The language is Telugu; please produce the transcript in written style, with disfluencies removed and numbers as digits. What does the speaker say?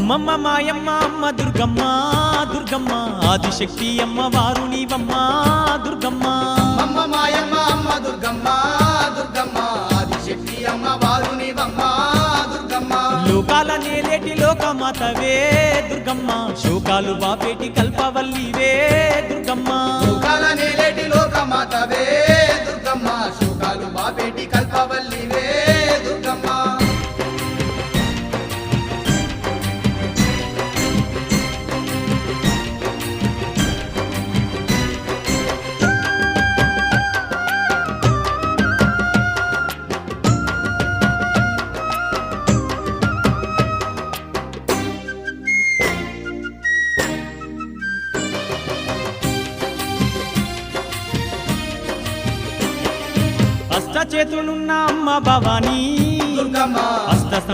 అమ్మమ్మ మాయమ్మ అమ్మ దుర్గమ్మ దుర్గమ్మ ఆదిశక్తి అమ్మ వారు నీవమ్మ దుర్గమ్మ అమ్మ మాయమ్మ అమ్మ దుర్గమ్మ దుర్గమ్మ ఆదిశక్తి అమ్మ వారు నీవమ్మ దుర్గమ్మ లోకాల నేలేటి లోకమాతవే దుర్గమ్మ శోకాలు బాపేటి కల్పవల్లివే దుర్గమ్మ లోకాల నేలేటి లోకమాతవే దుర్గమ్మ శోకాలు బాపేటి కల్పవల్లివే దుర్గమ్మ అష్ట చేతులున్న అమ్మ భవానీ దుర్గమ్మ అష్ట